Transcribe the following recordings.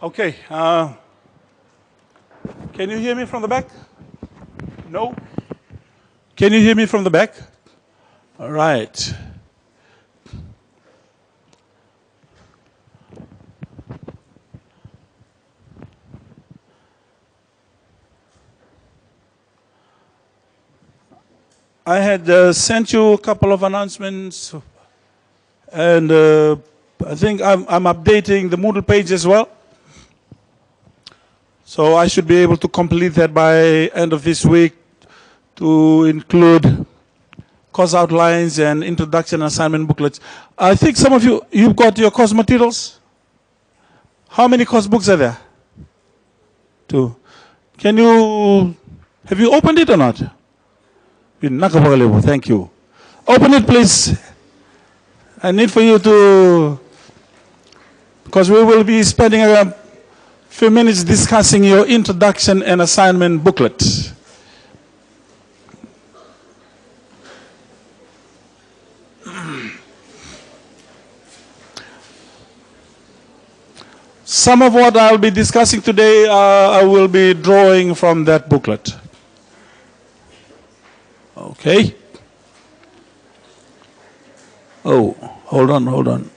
Okay. Can you hear me from the back? No? Can you hear me from the back? All right. I had sent you a couple of announcements, and I think I'm updating the Moodle page as well. So I should be able to complete that by end of this week to include course outlines and introduction assignment booklets. I think some of you've got your course materials. How many course books are there? 2. Have you opened it or not? Thank you. Open it, please. I need for you to, because we will be spending a few minutes discussing your introduction and assignment booklet. Some of what I'll be discussing today, I will be drawing from that booklet. Okay. Oh, hold on.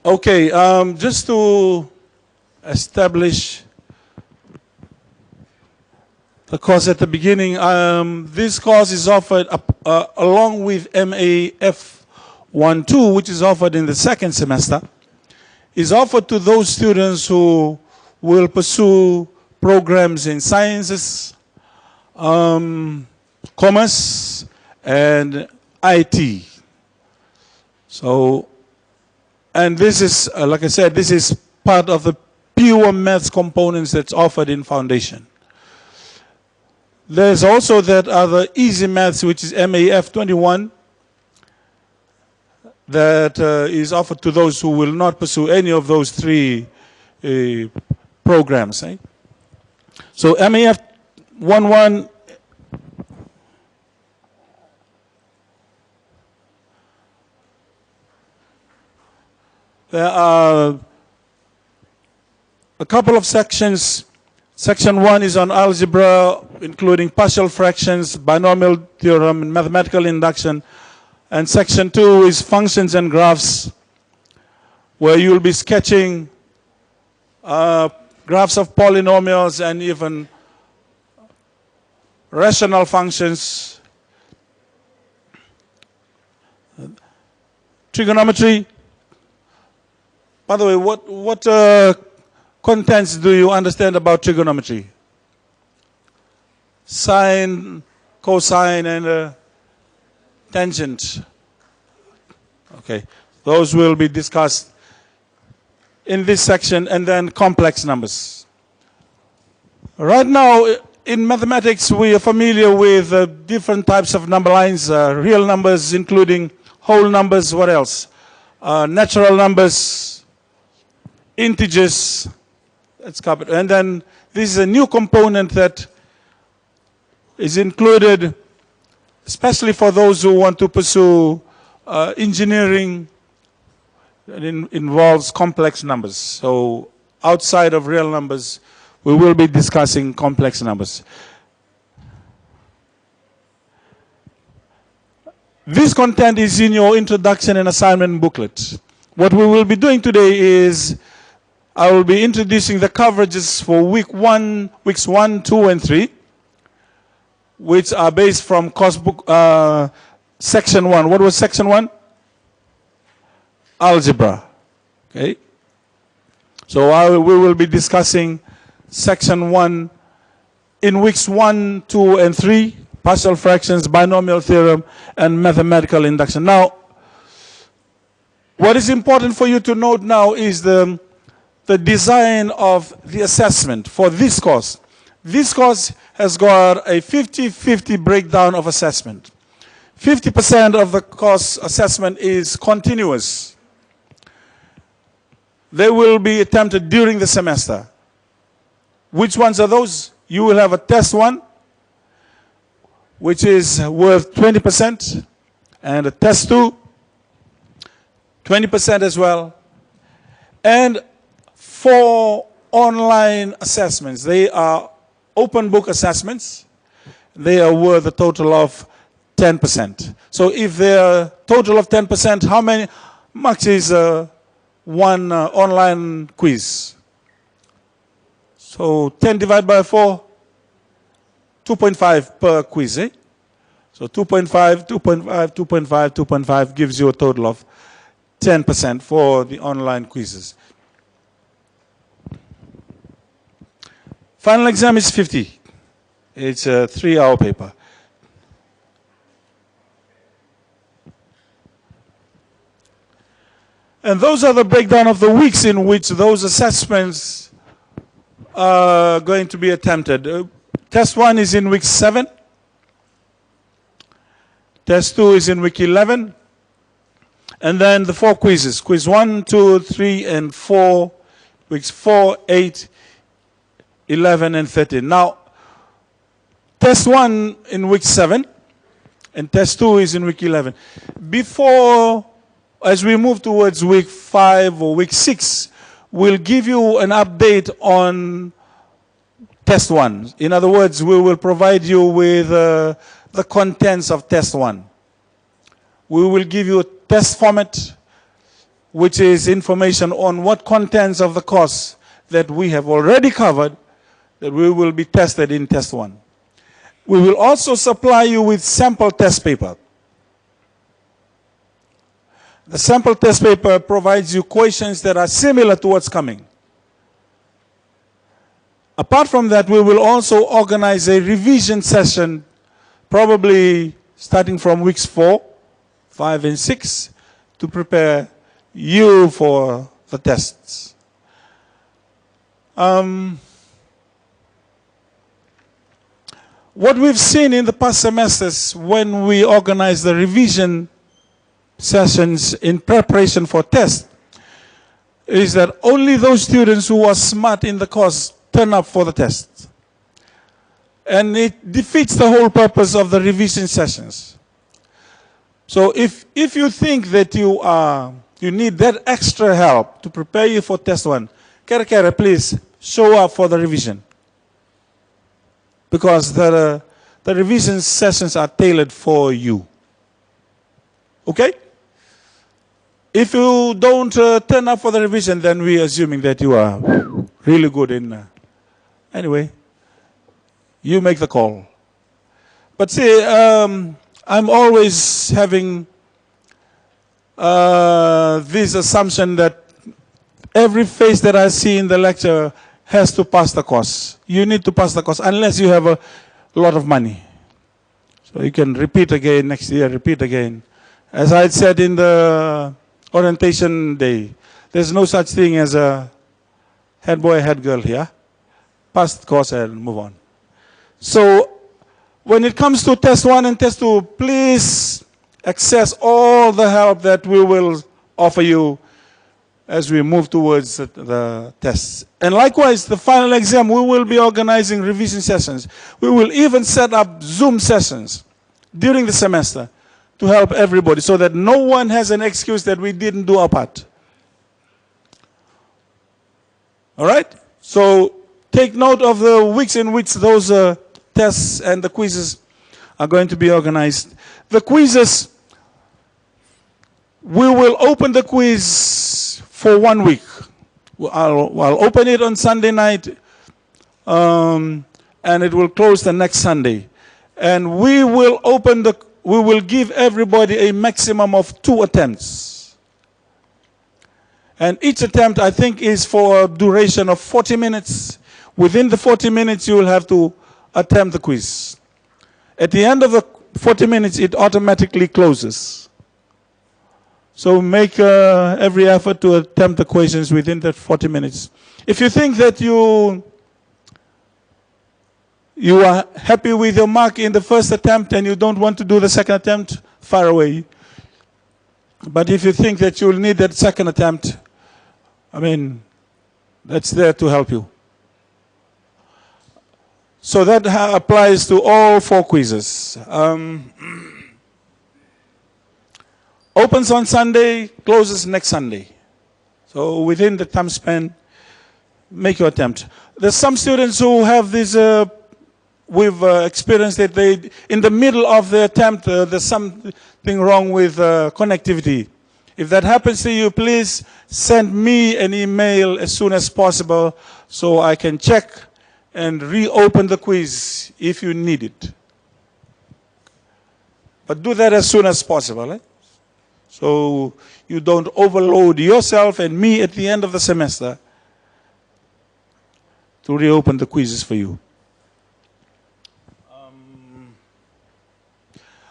Okay, just to establish the course at the beginning, this course is offered along with MAF12, which is offered in the second semester, is offered to those students who will pursue programs in sciences, commerce, and IT. So, and this is, like I said, this is part of the pure maths components that's offered in foundation. There's also that other easy maths, which is MAF21, that is offered to those who will not pursue any of those 3 programs. Eh? So MAF11, there are a couple of sections. Section 1 is on algebra, including partial fractions, binomial theorem, and mathematical induction. And section 2 is functions and graphs, where you'll be sketching graphs of polynomials and even rational functions. Trigonometry. By the way, what contents do you understand about trigonometry? Sine, cosine, and tangent. Okay, those will be discussed in this section, and then complex numbers. Right now, in mathematics, we are familiar with different types of number lines, real numbers, including whole numbers, what else? Natural numbers, integers, that's covered. And then this is a new component that is included, especially for those who want to pursue engineering. It involves complex numbers. So outside of real numbers, we will be discussing complex numbers. This content is in your introduction and assignment booklet. What we will be doing today is I will be introducing the coverages for weeks 1, 2, and 3, which are based from course book, section 1. What was section 1? Algebra. Okay. So we will be discussing section 1 in weeks 1, 2, and 3, partial fractions, binomial theorem, and mathematical induction. Now, what is important for you to note now is the design of the assessment for this course. This course has got a 50-50 breakdown of assessment. 50% of the course assessment is continuous. They will be attempted during the semester. Which ones are those? You will have a test 1, which is worth 20%, and a test 2, 20% as well, and 4 online assessments. They are open book assessments. They are worth a total of 10%. So if they're a total of 10%, how many marks is one online quiz? So 10 divided by 4, 2.5 per quiz, eh? So 2.5, 2.5, 2.5, 2.5 gives you a total of 10% for the online quizzes. Final exam is 50. It's a 3-hour paper. And those are the breakdown of the weeks in which those assessments are going to be attempted. Test 1 is in week 7. Test 2 is in week 11. And then the 4 quizzes. Quiz 1, 2, 3, and 4. Weeks 4, 8, 11, and 13. Now, test 1 in week 7. And test 2 is in week 11. Before, as we move towards week 5 or week 6, we'll give you an update on test 1. In other words, we will provide you with the contents of test 1. We will give you a test format, which is information on what contents of the course that we have already covered that we will be tested in test 1. We will also supply you with sample test paper. The sample test paper provides you questions that are similar to what's coming. Apart from that, we will also organize a revision session, probably starting from weeks 4, 5, and 6, to prepare you for the tests. What we've seen in the past semesters when we organize the revision sessions in preparation for tests is that only those students who are smart in the course turn up for the test. And it defeats the whole purpose of the revision sessions. So if you think that you need that extra help to prepare you for test 1, Kere, please show up for the revision. Because the revision sessions are tailored for you. Okay? If you don't turn up for the revision, then we're assuming that you are really good in. Anyway, you make the call. But see, I'm always having this assumption that every face that I see in the lecture has to pass the course. You need to pass the course unless you have a lot of money. So you can repeat again next year, repeat again. As I said in the orientation day, there's no such thing as a head boy, head girl here. Pass the course and move on. So when it comes to test 1 and test 2, please access all the help that we will offer you as we move towards the tests. And likewise, the final exam, we will be organizing revision sessions. We will even set up Zoom sessions during the semester to help everybody so that no one has an excuse that we didn't do our part. All right? So take note of the weeks in which those tests and the quizzes are going to be organized. The quizzes, we will open the quiz for 1 week. I'll open it on Sunday night, and it will close the next Sunday. And we will give everybody a maximum of 2 attempts. And each attempt, I think, is for a duration of 40 minutes. Within the 40 minutes, you will have to attempt the quiz. At the end of the 40 minutes, it automatically closes. So make every effort to attempt the questions within that 40 minutes. If you think that you are happy with your mark in the first attempt and you don't want to do the second attempt, far away. But if you think that you'll need that second attempt, I mean, that's there to help you. So that applies to all 4 quizzes. Opens on Sunday, closes next Sunday. So within the time span, make your attempt. There's some students who have this, we've experienced that they, in the middle of the attempt, there's something wrong with connectivity. If that happens to you, please send me an email as soon as possible so I can check and reopen the quiz if you need it. But do that as soon as possible. So you don't overload yourself and me at the end of the semester to reopen the quizzes for you.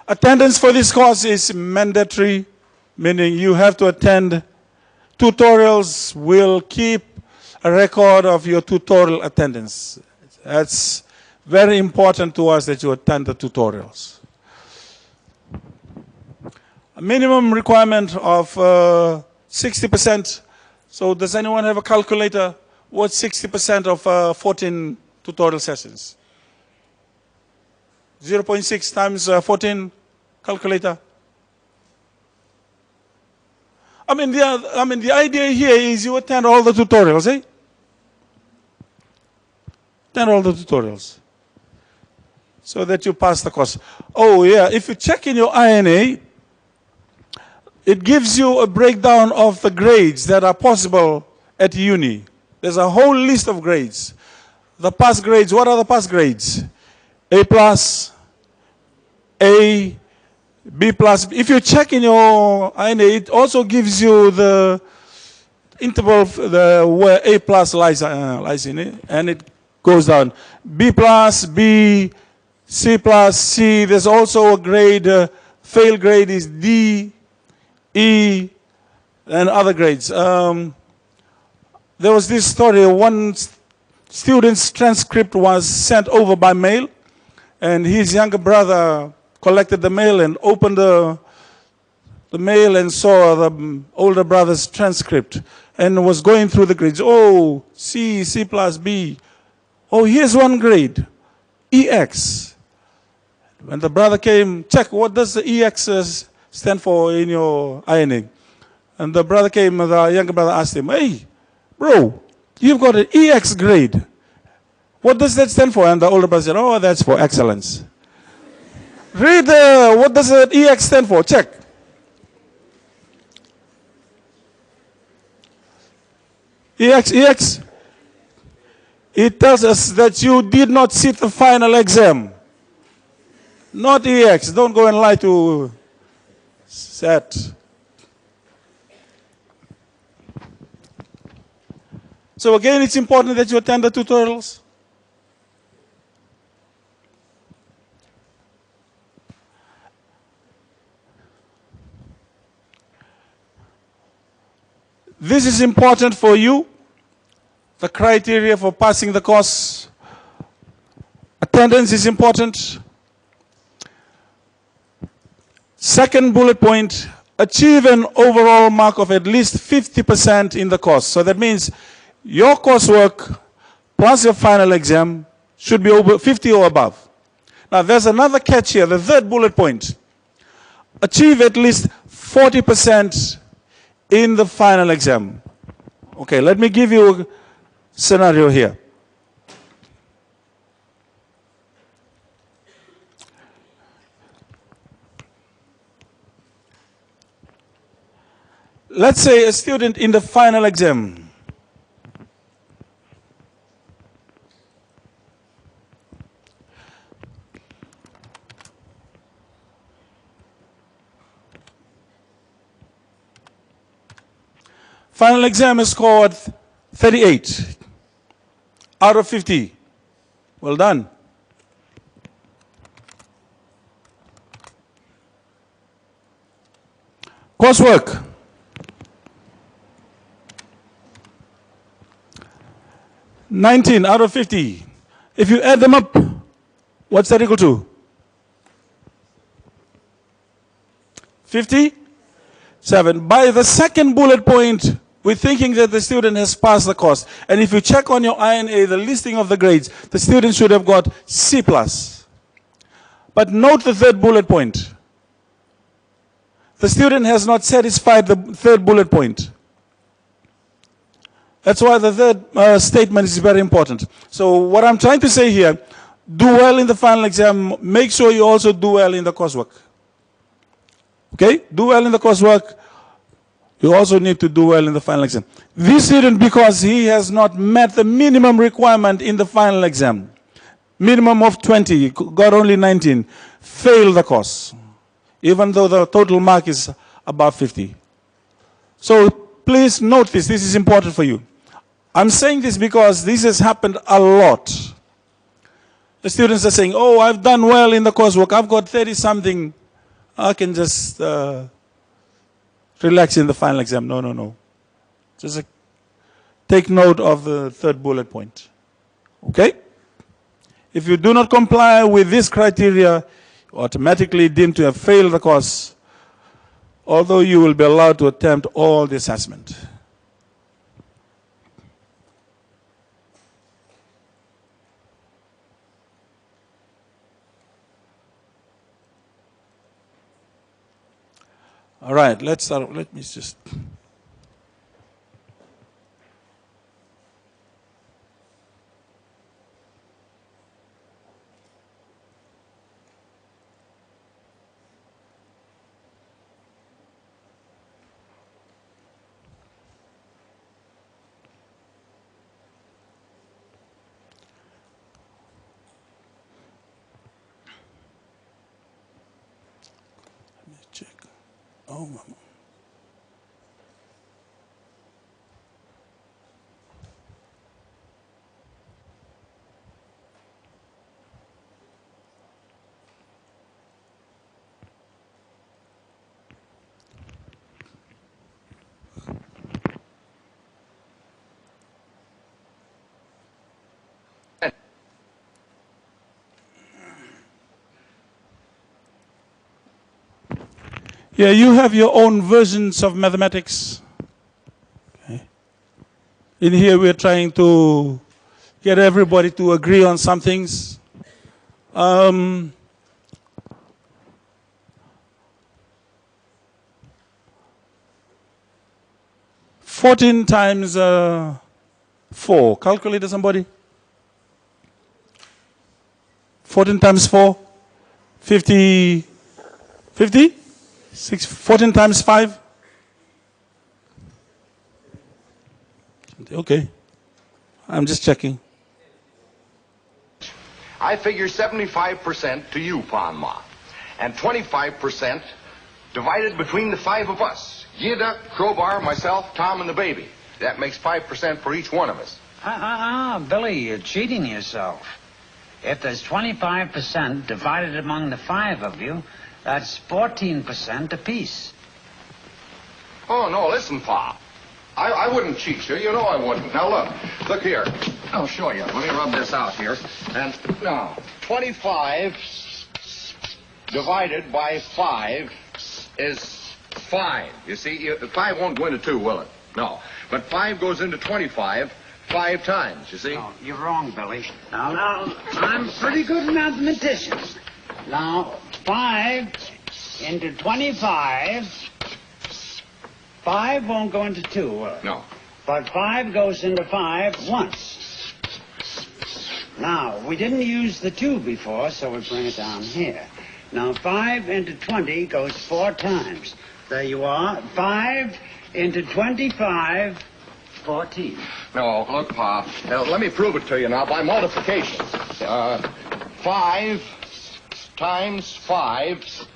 Attendance for this course is mandatory, meaning you have to attend. Tutorials will keep a record of your tutorial attendance. That's very important to us that you attend the tutorials. A minimum requirement of 60%. So does anyone have a calculator? What's 60% of 14 tutorial sessions? 0.6 times 14, calculator. I mean, the idea here is you attend all the tutorials, eh? Attend all the tutorials so that you pass the course. Oh yeah, if you check in your INA, it gives you a breakdown of the grades that are possible at uni. There's a whole list of grades. The pass grades, what are the pass grades? A plus, A, B plus. If you check in your INA, it also gives you the interval where A plus lies in it, and it goes down. B plus, B, C plus, C. There's also a grade, fail grade is D, E, and other grades. There was this story, one student's transcript was sent over by mail, and his younger brother collected the mail and opened the mail and saw the older brother's transcript and was going through the grades. Oh, C, C plus, B. Oh, here's one grade, EX. When the brother came, check, what does the EX stand for in your INA? And the brother came, the younger brother asked him, hey, bro, You've got an EX grade. What does that stand for? And the older person said, oh, that's for excellence. Read what does the EX stand for? Check. EX. It tells us that you did not sit the final exam. Not EX. Don't go and lie to SAT. So again, it's important that you attend the tutorials. This is important for you. The criteria for passing the course. Attendance is important. Second bullet point, achieve an overall mark of at least 50% in the course. So that means your coursework plus your final exam should be over 50 or above. Now there's another catch here, the third bullet point. Achieve at least 40% in the final exam. Okay, let me give you a scenario here. Let's say a student in the final exam final exam is scored 38 out of 50. Well done. Coursework. 19 out of 50. If you add them up, what's that equal to? 57. By the second bullet point, we're thinking that the student has passed the course. And if you check on your INA, the listing of the grades, the student should have got C+. But note the third bullet point. The student has not satisfied the third bullet point. That's why the third statement is very important. So what I'm trying to say here, do well in the final exam, make sure you also do well in the coursework. Okay? Do well in the coursework, you also need to do well in the final exam. This student, because he has not met the minimum requirement in the final exam, minimum of 20, got only 19, failed the course, even though the total mark is above 50. So please note this is important for you. I'm saying this because this has happened a lot. The students are saying, oh, I've done well in the coursework, I've got 30-something, I can just relax in the final exam. No, no, no. Just take note of the third bullet point. Okay? If you do not comply with this criteria, you're automatically deemed to have failed the course, although you will be allowed to attempt all the assessment. All right, let's start. Let me just. Check. Oh, mama. Yeah, you have your own versions of mathematics. Okay. In here, we're trying to get everybody to agree on some things. 14 times 4. Calculator, somebody. 14 times 4. 50. 50? 14 times 5. Okay. I'm just checking. I figure 75% to you, Panma, and 25% divided between the 5 of us. Yida, Crowbar, myself, Tom, and the baby. That makes 5% for each one of us. Billy, you're cheating yourself. If there's 25% divided among the 5 of you, that's 14% apiece. Oh, no, listen, Pa. I wouldn't cheat you. You know I wouldn't. Now, look here. I'll show you. Let me rub this out here. And now, 25 divided by 5 is 5. You see, 5 won't go into 2, will it? No. But 5 goes into 25 5 times, you see? No, you're wrong, Billy. Now, I'm pretty good mathematician. Now, 5 into 25, 5 won't go into 2, will it? No. But 5 goes into 5 once. Now, we didn't use the 2 before, so we bring it down here. Now, 5 into 20 goes 4 times. There you are. 5 into 25, 14. No, look, Pa. Let me prove it to you now by multiplication. 5 times 5.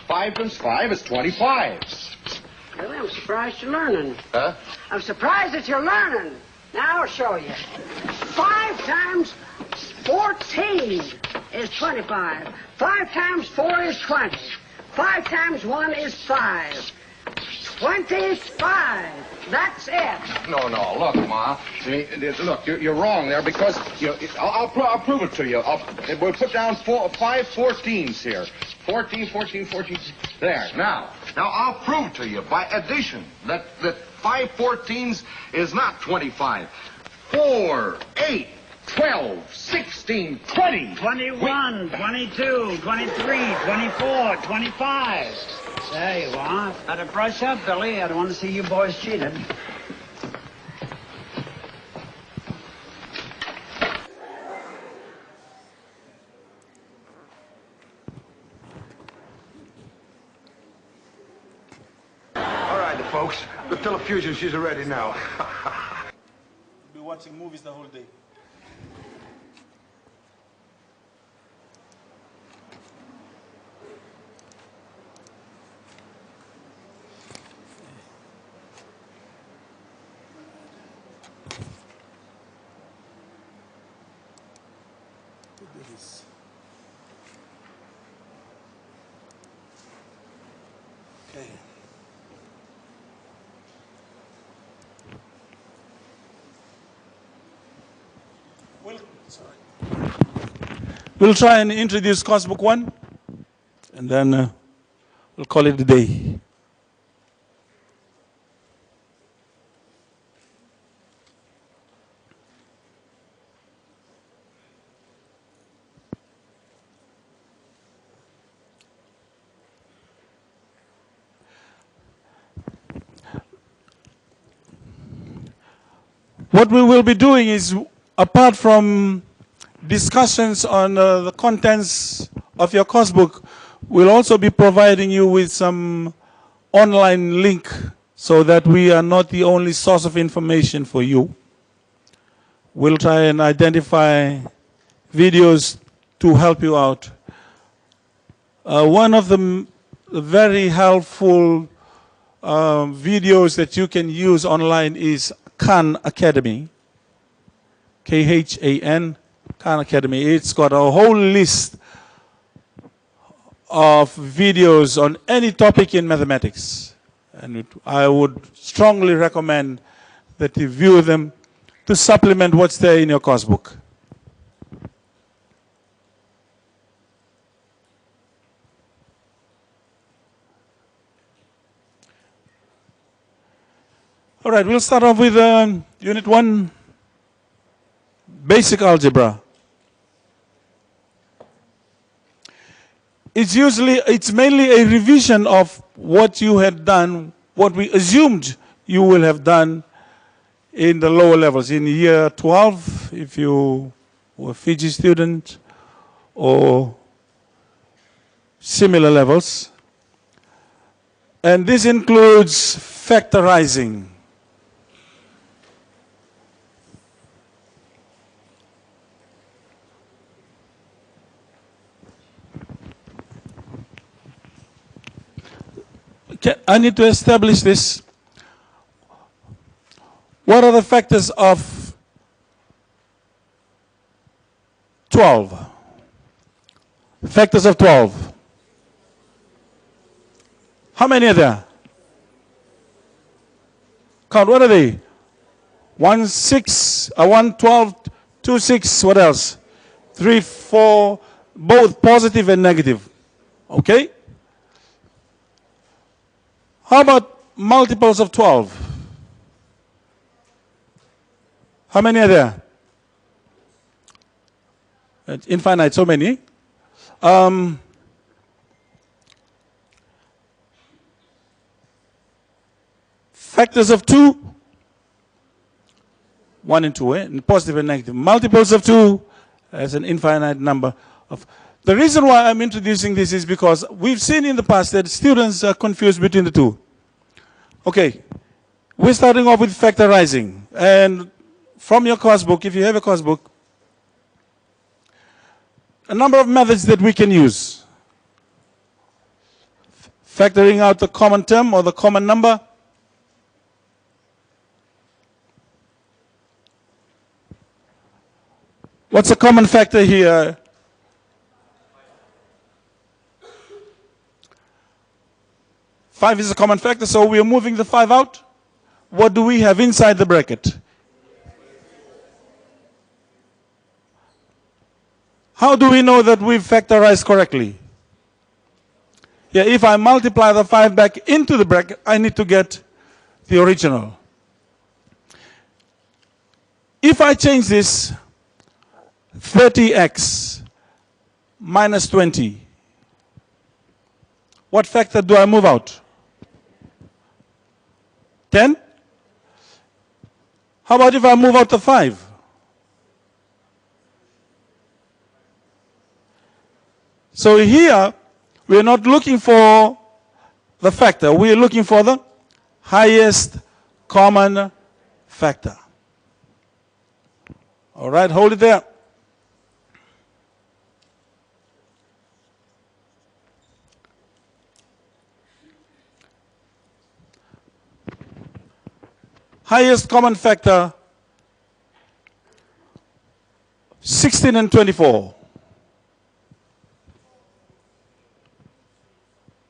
5 times 5 is 25. Really, I'm surprised you're learning. Huh? I'm surprised that you're learning. Now I'll show you. 5 times 14 is 25. 5 times 4 is 20. 5 times 1 is 5. 25. That's it. No, look, Ma. Look, you're wrong there because I'll prove it to you. We'll put down 5 14s here. 14. There. Now I'll prove to you by addition that 5 14s is not 25. 4, 8, 12, 16, 20. 21, 22, 23, 24, 25. There you are. Better brush up, Billy. I don't want to see you boys cheated. All right, folks. The telefusion, she's ready now. We'll be watching movies the whole day. Okay. We'll try and introduce course book 1, and then we'll call it a day. What we will be doing is, apart from discussions on the contents of your course book, we'll also be providing you with some online link so that we are not the only source of information for you. We'll try and identify videos to help you out. One of the very helpful videos that you can use online is Khan Academy, Khan, Khan Academy. It's got a whole list of videos on any topic in mathematics. And I would strongly recommend that you view them to supplement what's there in your course book. All right, we'll start off with Unit 1, Basic Algebra. It's mainly a revision of what you had done, what we assumed you will have done in the lower levels, in year 12, if you were a Fiji student, or similar levels. And this includes factorizing. Okay, I need to establish this. What are the factors of 12? Factors of 12. How many are there? Count, what are they? 1, 6, 1, 12, 2, 6, what else? 3, 4, both positive and negative. Okay? How about multiples of 12? How many are there? It's infinite, so many. Factors of 2, 1 and 2, positive and negative. Multiples of 2 as an infinite number of. The reason why I'm introducing this is because we've seen in the past that students are confused between the two. Okay, we're starting off with factorizing. And from your course book, if you have a course book, a number of methods that we can use. Factoring out the common term or the common number. What's a common factor here? Five is a common factor, so we are moving the 5 out. What do we have inside the bracket? How do we know that we've factorized correctly? Yeah, if I multiply the 5 back into the bracket, I need to get the original. If I change this 30x minus 20, what factor do I move out? 10? How about if I move out the 5? So here, we're not looking for the factor. We're looking for the highest common factor. All right, hold it there. Highest common factor, 16 and 24.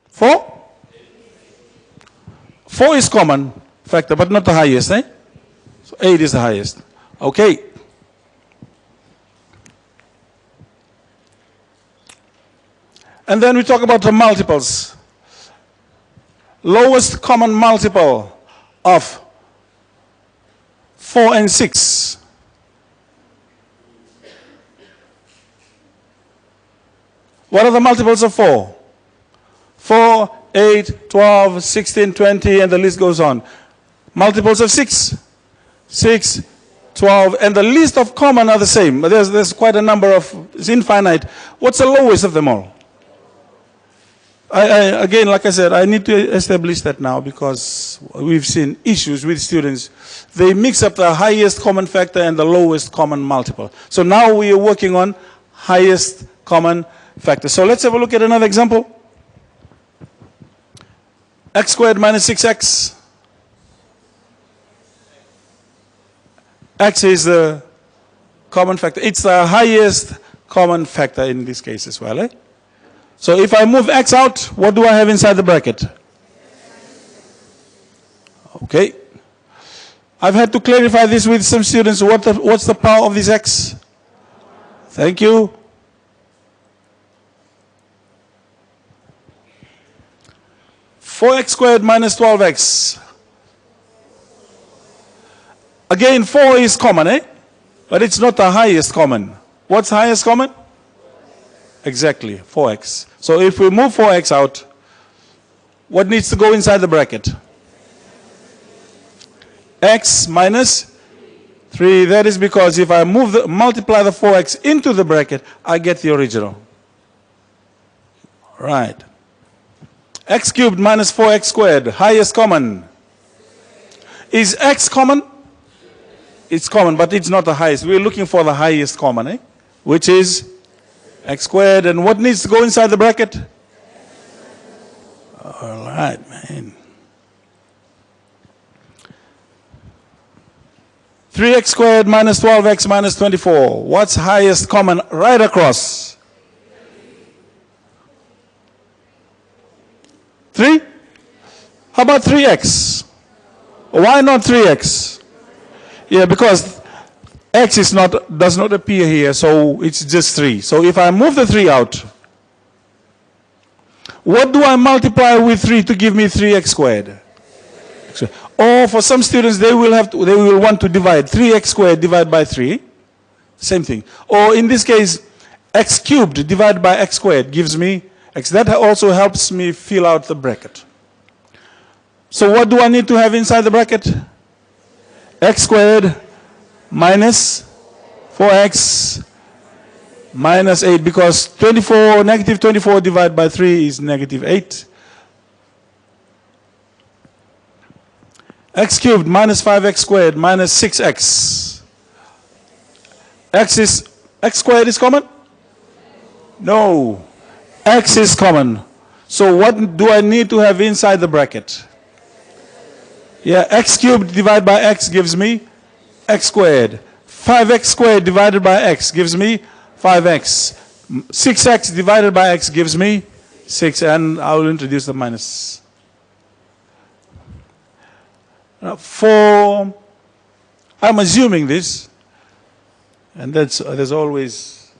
4? 4 is common factor, but not the highest, eh? So 8 is the highest. Okay. And then we talk about the multiples. Lowest common multiple of 4 and 6. What are the multiples of 4? 4, 8, 12, 16, 20, and the list goes on. Multiples of 6? 6, 12, and the list of common are the same. There's quite a number of, it's infinite. What's the lowest of them all? Again, like I said, I need to establish that now because we've seen issues with students. They mix up the highest common factor and the lowest common multiple. So now we are working on highest common factor. So let's have a look at another example. X squared minus 6x. X is the common factor. It's the highest common factor in this case as well, eh? So if I move x out, what do I have inside the bracket? Okay. I've had to clarify this with some students. What's the power of this x? Thank you. Four x squared minus 12x. Again, 4 is common, eh? But it's not the highest common. What's highest common? Exactly, 4x. So if we move 4x out, what needs to go inside the bracket? X minus 3. That is because if I multiply the 4x into the bracket, I get the original. Right. X cubed minus 4x squared, highest common. Is x common? It's common, but it's not the highest. We're looking for the highest common, which is x squared. And what needs to go inside the bracket? All right, man. 3x squared minus 12x minus 24. What's highest common right across? 3? How about 3x? Why not 3x? Yeah, because x does not appear here, so it's just 3. So if I move the 3 out, what do I multiply with 3 to give me 3x squared? Or for some students, they will want to divide 3x squared divided by 3. Same thing. Or in this case, x cubed divided by x squared gives me x. That also helps me fill out the bracket. So what do I need to have inside the bracket? X squared minus 4x minus 8, because negative 24 divided by 3 is negative 8. X cubed minus 5x squared minus 6x. X squared is common? No. X is common. So what do I need to have inside the bracket? Yeah, x cubed divided by x gives me x squared. 5x squared divided by x gives me 5x. 6x divided by x gives me 6, and I will introduce the minus. I'm assuming this, and there's always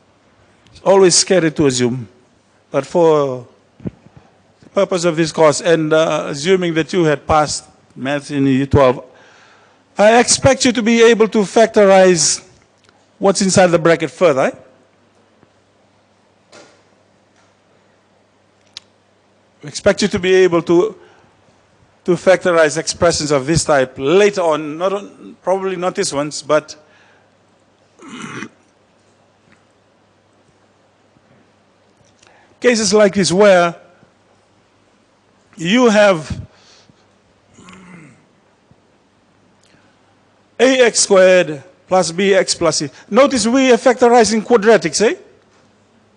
scary to assume, but for the purpose of this course, and assuming that you had passed math in year 12, I expect you to be able to factorize what's inside the bracket further. I expect you to be able to factorize expressions of this type later on, probably not this ones, but cases like this where you have ax squared plus bx plus c. Notice we are factorizing quadratics, eh?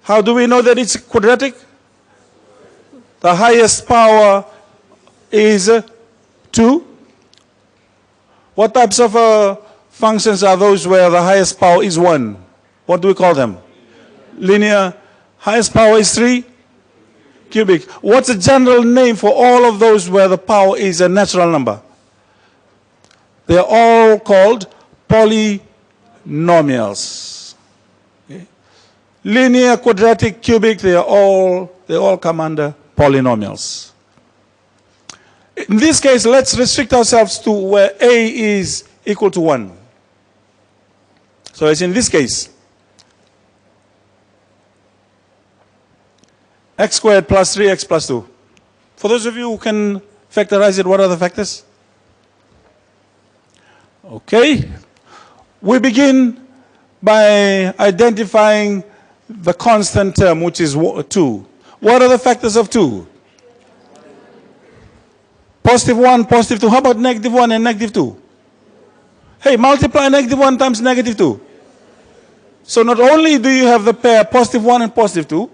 How do we know that it's quadratic? The highest power is 2. What types of functions are those where the highest power is 1? What do we call them? Linear. Highest power is 3? Cubic. What's a general name for all of those where the power is a natural number? They're all called polynomials. Okay. Linear, quadratic, cubic, they all come under polynomials. In this case, let's restrict ourselves to where a is equal to 1. So as in this case, x squared plus 3x plus 2. For those of you who can factorize it, what are the factors? Okay. We begin by identifying the constant term, which is 2. What are the factors of 2? Positive 1, positive 2. How about negative 1 and negative 2? Hey, multiply negative 1 times negative 2. So not only do you have the pair positive 1 and positive 2,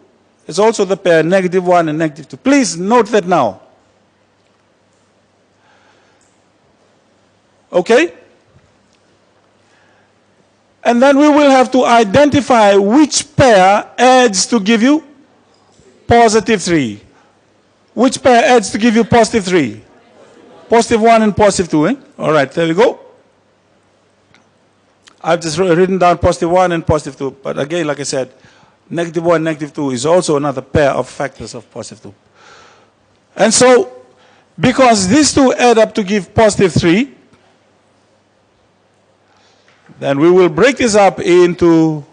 it's also the pair negative 1 and negative 2. Please note that now. Okay? And then we will have to identify which pair adds to give you positive 3. Which pair adds to give you positive 3? Positive 1 and positive 2, eh? All right, there we go. I've just written down positive 1 and positive 2. But again, like I said, negative 1, negative 2 is also another pair of factors of positive 2. And so, because these two add up to give positive 3, then we will break this up into,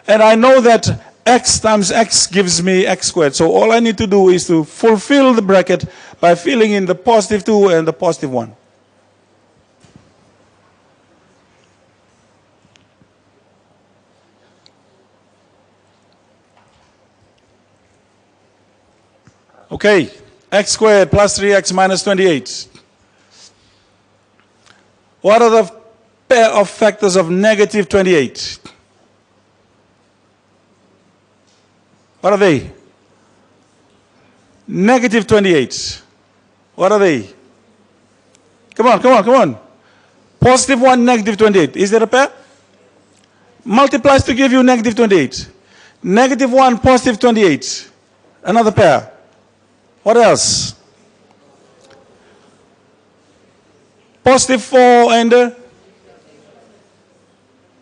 and I know that x times x gives me x squared. So all I need to do is to fulfill the bracket by filling in the positive 2 and the positive 1. Okay, x squared plus 3x minus 28. What are the pair of factors of negative 28? What are they? Negative 28. What are they? Come on, come on, come on. Positive 1, negative 28. Is there a pair? Multiplies to give you negative 28. Negative 1, positive 28. Another pair. What else? Positive 4 and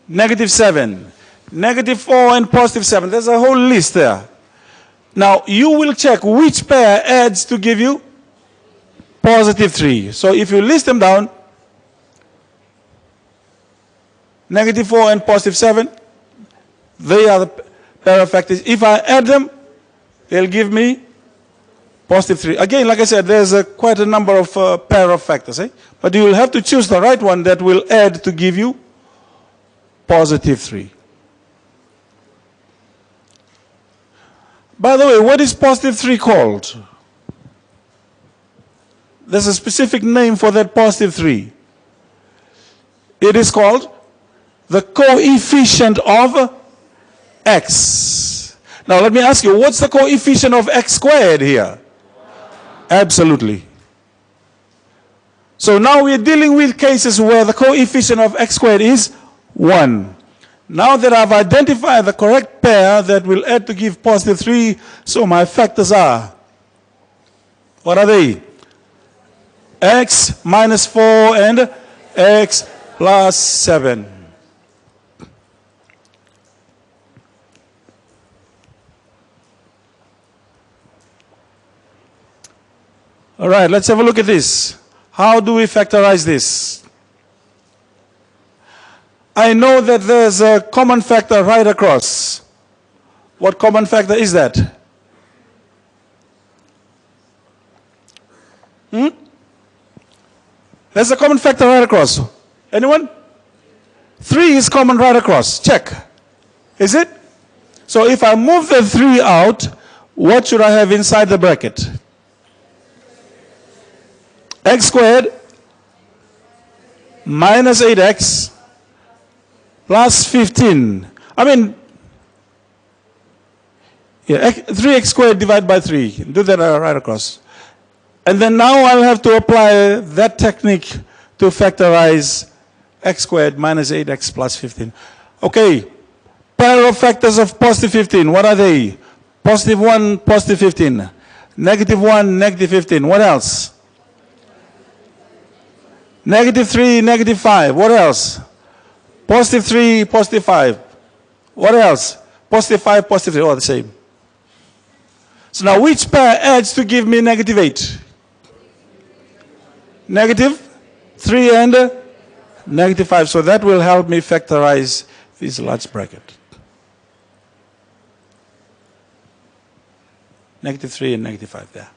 negative 7. Negative 4 and positive 7. There's a whole list there. Now, you will check which pair adds to give you positive 3. So if you list them down, negative 4 and positive 7, they are the pair of factors. If I add them, they'll give me positive 3. Again, like I said, there's quite a number of pair of factors. But you will have to choose the right one that will add to give you positive 3. By the way, what is positive 3 called? There's a specific name for that positive 3. It is called the coefficient of x. Now let me ask you, what's the coefficient of x squared here? Absolutely. So now we're dealing with cases where the coefficient of x squared is 1. Now that I've identified the correct pair that will add to give positive 3, so my factors are, what are they? X minus 4 and x plus 7. All right, let's have a look at this. How do we factorize this? I know that there's a common factor right across. What common factor is that? There's a common factor right across. Anyone? 3 is common right across. Check. Is it? So if I move the 3 out, what should I have inside the bracket? X squared minus 8x plus 15. I mean, yeah, 3x squared divided by 3. Do that right across. And then now I'll have to apply that technique to factorize x squared minus 8x plus 15. Okay, pair of factors of positive 15. What are they? Positive 1, positive 15. Negative 1, negative 15. What else? Negative 3, negative 5. What else? Positive 3, positive 5. What else? Positive 5, positive 3. All the same. So now which pair adds to give me negative 8? Negative 3 and negative 5. So that will help me factorize this large bracket. Negative 3 and negative 5 there.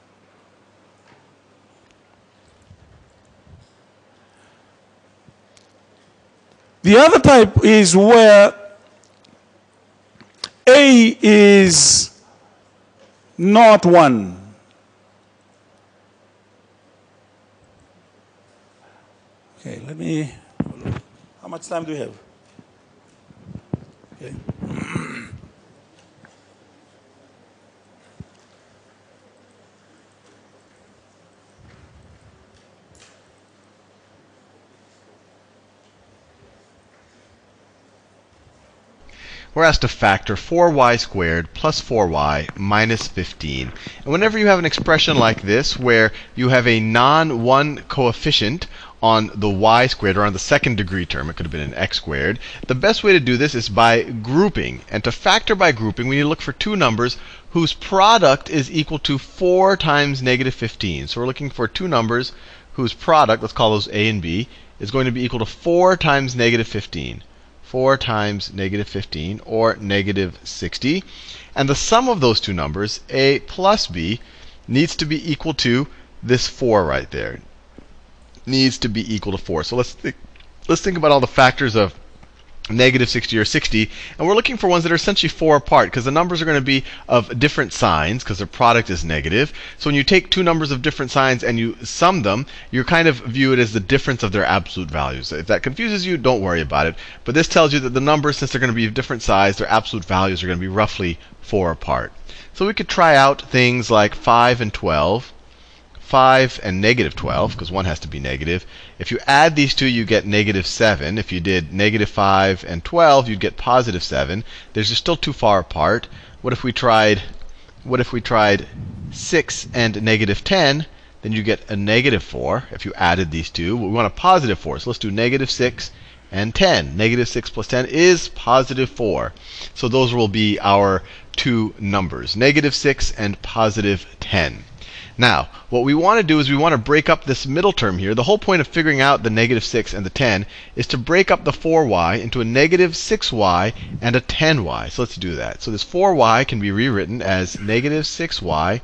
The other type is where A is not 1. Okay, let me, how much time do we have? Okay. We're asked to factor 4y squared plus 4y minus 15. And whenever you have an expression like this, where you have a non-1 coefficient on the y squared, or on the second degree term, it could have been an x squared, the best way to do this is by grouping. And to factor by grouping, we need to look for two numbers whose product is equal to 4 times negative 15. So we're looking for two numbers whose product, let's call those a and b, is going to be equal to 4 times negative 15. 4 times negative 15, or negative 60. And the sum of those two numbers, a plus b, needs to be equal to this 4 right there. Needs to be equal to 4. So let's think about all the factors of negative 60 or 60, and we're looking for ones that are essentially 4 apart, because the numbers are going to be of different signs, because their product is negative. So when you take two numbers of different signs and you sum them, you kind of view it as the difference of their absolute values. If that confuses you, don't worry about it. But this tells you that the numbers, since they're going to be of different size, their absolute values are going to be roughly 4 apart. So we could try out things like 5 and 12. 5 and negative 12, because one has to be negative. If you add these two, you get negative 7. If you did negative 5 and 12, you'd get positive 7. They're still too far apart. What if we tried 6 and negative 10? Then you get a negative 4 if you added these two. We want a positive 4, so let's do negative 6 and 10. Negative 6 plus 10 is positive 4. So those will be our two numbers, negative 6 and positive 10. Now, what we want to do is we want to break up this middle term here. The whole point of figuring out the negative 6 and the 10 is to break up the 4y into a negative 6y and a 10y. So let's do that. So this 4y can be rewritten as negative 6y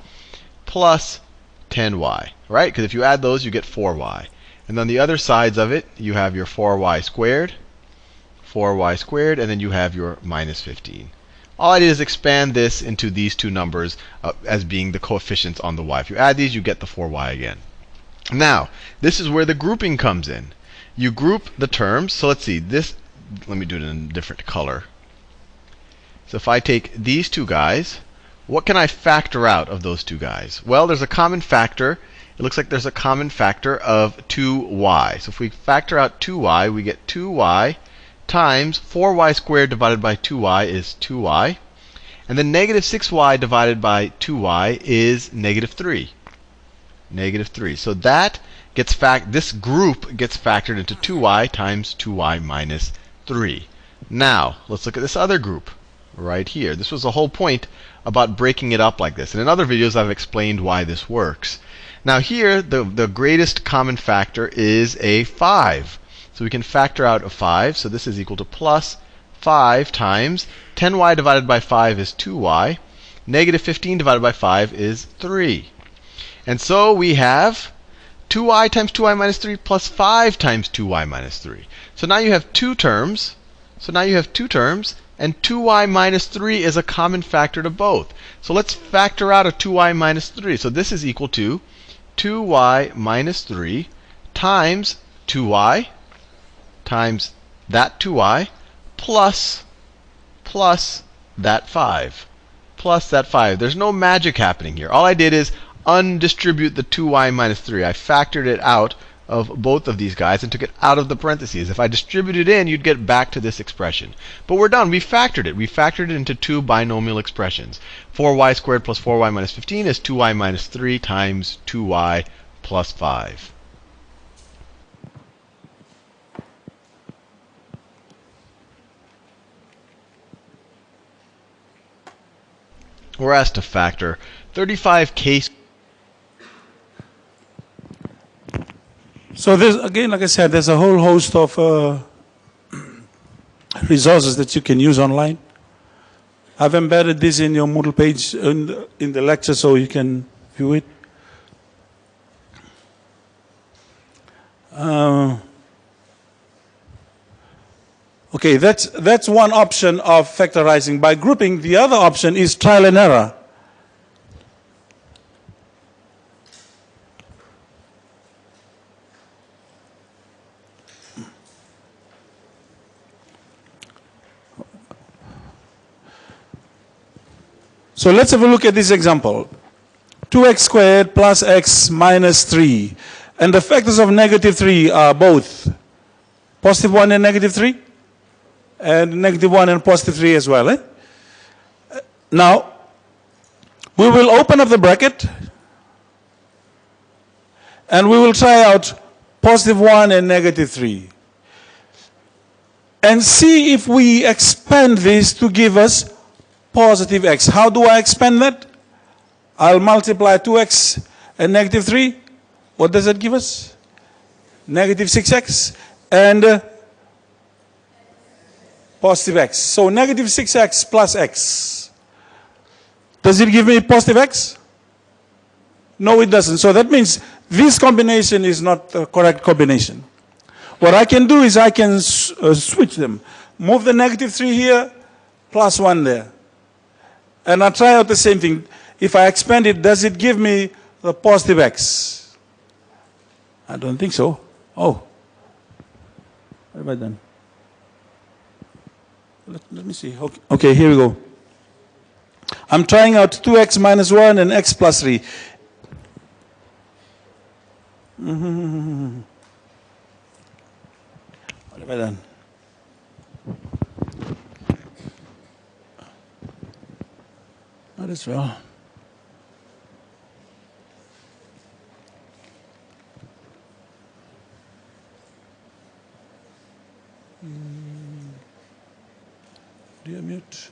plus 10y, right? Because if you add those, you get 4y. And on the other sides of it, you have your 4y squared, and then you have your minus 15. All I did is expand this into these two numbers as being the coefficients on the y. If you add these, you get the 4y again. Now, this is where the grouping comes in. You group the terms. So let's see. This, let me do it in a different color. So if I take these two guys, what can I factor out of those two guys? Well, there's a common factor. It looks like there's a common factor of 2y. So if we factor out 2y, we get 2y times 4y squared divided by 2y is 2y. And then negative 6y divided by 2y is negative 3. Negative 3. So that gets this group gets factored into 2y times 2y minus 3. Now, let's look at this other group right here. This was the whole point about breaking it up like this. And in other videos, I've explained why this works. Now here, the greatest common factor is a 5. So we can factor out a 5. So this is equal to plus 5 times 10y divided by 5 is 2y. Negative 15 divided by 5 is 3. And so we have 2y times 2y minus 3 plus 5 times 2y minus 3. So now you have two terms. And 2y minus 3 is a common factor to both. So let's factor out a 2y minus 3. So this is equal to 2y minus 3 times 2y times that 2y plus that 5. Plus that 5. There's no magic happening here. All I did is undistribute the 2y minus 3. I factored it out of both of these guys and took it out of the parentheses. If I distributed it in, you'd get back to this expression. But we're done. We factored it. We factored it into two binomial expressions. 4y squared plus 4y minus 15 is 2y minus 3 times 2y plus 5. We're asked to factor 35k. So there's, again, like I said, there's a whole host of resources that you can use online. I've embedded this in your Moodle page in the lecture so you can view it. Okay, that's one option of factorizing by grouping. The other option is trial and error. So let's have a look at this example. 2x squared plus x minus 3. And the factors of negative 3 are both positive 1 and negative 3. And negative 1 and positive 3 as well. Now, we will open up the bracket. And we will try out positive 1 and negative 3. And see if we expand this to give us positive x. How do I expand that? I'll multiply 2x and negative 3. What does that give us? Negative 6x and positive x. So negative 6x plus x. Does it give me positive x? No, it doesn't. So that means this combination is not the correct combination. What I can do is I can switch them. Move the negative 3 here, plus 1 there. And I try out the same thing. If I expand it, does it give me the positive x? I don't think so. Oh. What have I done? Let me see. Okay, here we go. I'm trying out 2x minus 1 and x plus 3. What have I done? Not as well. Do you mute?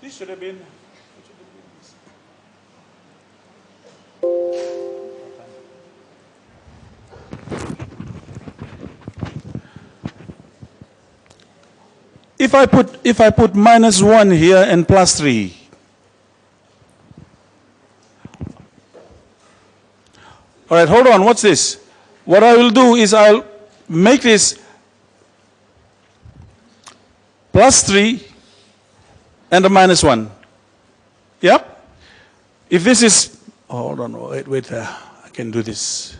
This should have been. If I put minus 1 here and plus 3. All right, hold on, what's this? What I will do is I'll make this plus 3 and a minus 1. Yep? If this is, oh, hold on, wait, I can do this.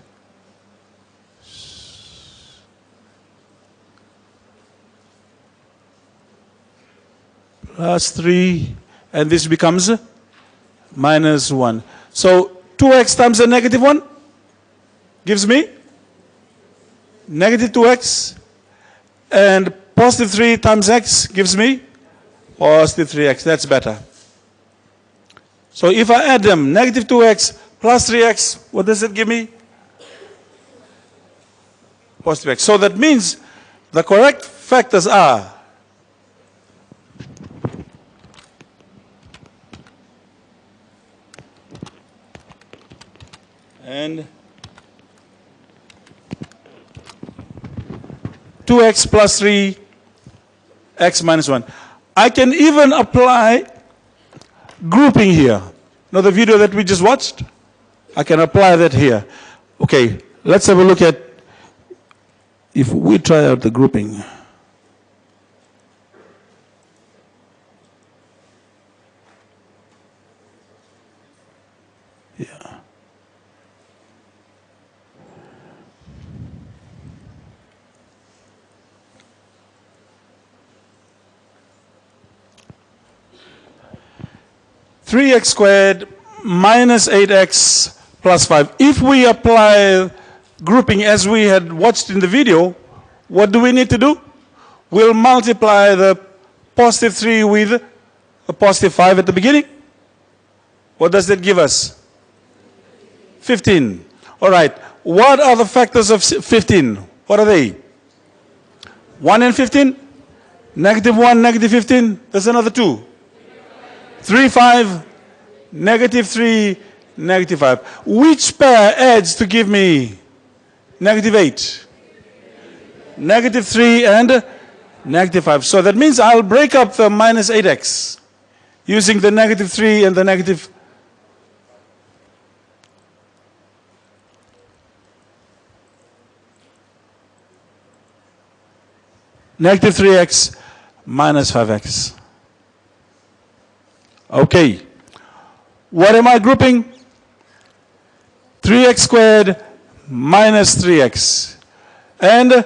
Plus 3, and this becomes minus 1. So 2x times a negative 1 gives me negative 2x, and positive 3 times x gives me positive 3x. That's better. So if I add them, negative 2x plus 3x, what does it give me? Positive x. So that means the correct factors are and 2x plus 3, x minus 1. I can even apply grouping here. Now the video that we just watched, I can apply that here. Okay, let's have a look at if we try out the grouping. Yeah. (3x squared minus 8x plus 5). If we apply grouping as we had watched in the video, what do we need to do? We'll multiply the positive 3 with a positive 5 at the beginning. What does that give us? 15. All right. What are the factors of 15? What are they? 1 and 15? Negative 1, negative 15. There's another 2. 3, 5, negative 3, negative 5. Which pair adds to give me negative 8? Negative 3 and negative 5. So that means I'll break up the minus 8x using the negative 3 and the negative. Negative 3x minus 5x. Okay. What am I grouping? 3x squared minus 3x. And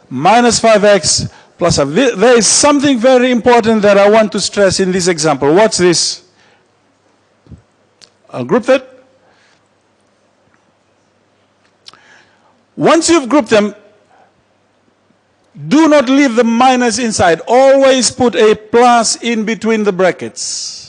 minus 5x plus 5. There is something very important that I want to stress in this example. What's this? I'll group that. Once you've grouped them, do not leave the minus inside. Always put a plus in between the brackets.